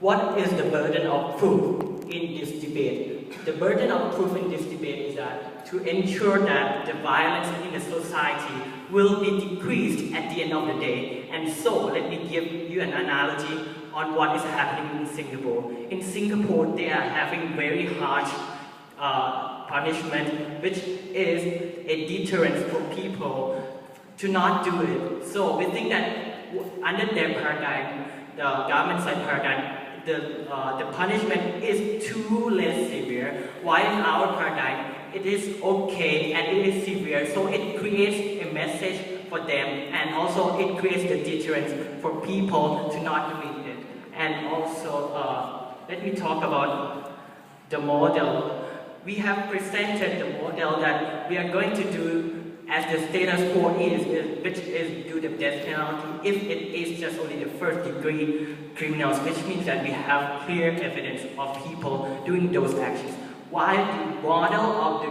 what is the burden of proof in this debate? The burden of proof in this debate is that to ensure that the violence in the society will be decreased at the end of the day. And so, let me give you an analogy on what is happening in Singapore. In Singapore, they are having very harsh punishment, which is a deterrence for people to not do it. So we think that under their paradigm, the government side paradigm, the punishment is too less severe, while in our paradigm, it is okay and it is severe. So it creates a message for them, and also it creates the deterrence for people to not doing it. And also, let me talk about the model. We have presented the model that we are going to do as the status quo is, which is do the death penalty if it is just only the first degree criminals, which means that we have clear evidence of people doing those actions. While the model of the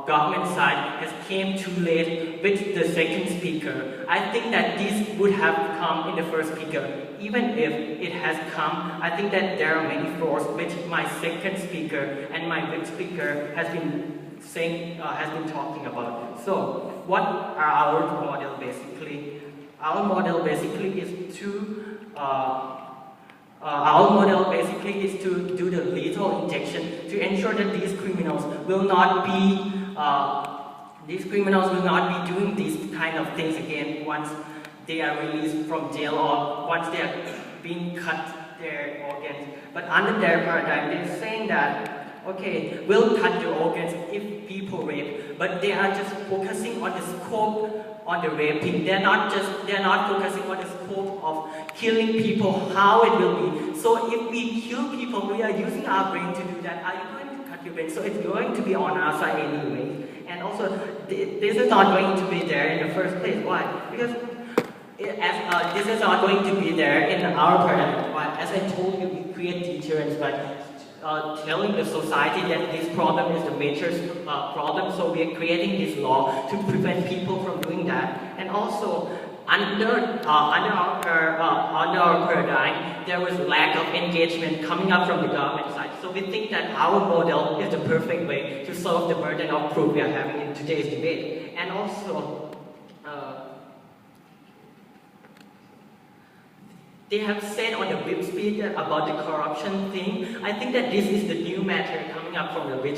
government side has came too late with the second speaker, I think that this would have come in the first speaker. Even if it has come, I think that there are many flaws which my second speaker and my fifth speaker has been saying, has been talking about. So, what are our model basically? Our model basically is to do the lethal injection to ensure that these criminals will not be doing these kind of things again once they are released from jail or once they are being cut their organs. But under their paradigm, they're saying that okay, we'll cut the organs if people rape, but they are just focusing on the scope on the raping. They're not focusing on the scope of killing people, how it will be. So if we kill people, we are using our brain to do that. Are you going to cut your brain? So it's going to be on our side anyway. And also, this is not going to be there in the first place. Why? Because this is not going to be there in our paradigm. Why? As I told you, we create deterrence by telling the society that this problem is the major problem, so we are creating this law to prevent people from doing that. And also, under our paradigm, there was lack of engagement coming up from the government side. So we think that our model is the perfect way to solve the burden of proof we are having in today's debate. And also, they have said on the whip speaker about the corruption thing. I think that this is the new matter coming up from the whip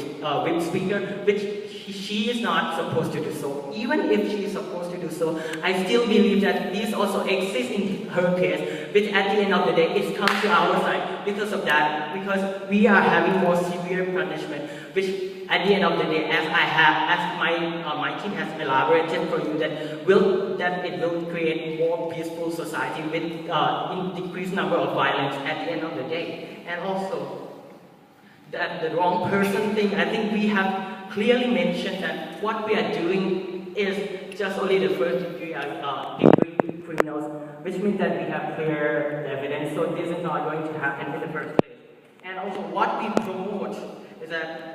speaker, which she is not supposed to do so. Even if she is supposed to do so, I still believe that this also exists in her case, which at the end of the day, it comes to our side because of that, because we are having more severe punishment, which at the end of the day, as my team has elaborated for you, that it will create more peaceful society with decreased number of violence at the end of the day. And also, that the wrong person thing, I think we have clearly mentioned that what we are doing is just only the first degree criminals, which means that we have clear evidence, so this is not going to happen in the first place. And also, what we promote is that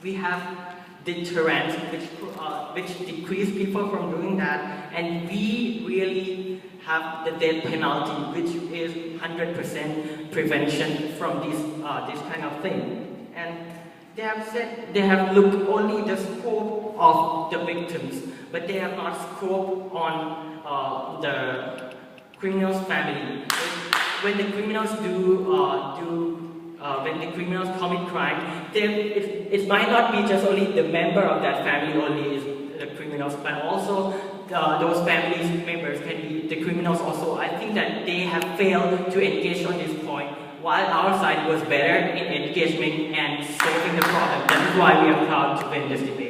we have deterrence, which decrease people from doing that, and we really have the death penalty, which is 100% prevention from this kind of thing. And they have said they have looked only the scope of the victims, but they have not scoped on the criminal's family. When the criminals when the criminals commit crime, it might not be just only the member of that family only is the criminals, but also those families members can be the criminals also. I think that they have failed to engage on this point, while our side was better in engagement and solving the problem. That is why we are proud to win this debate.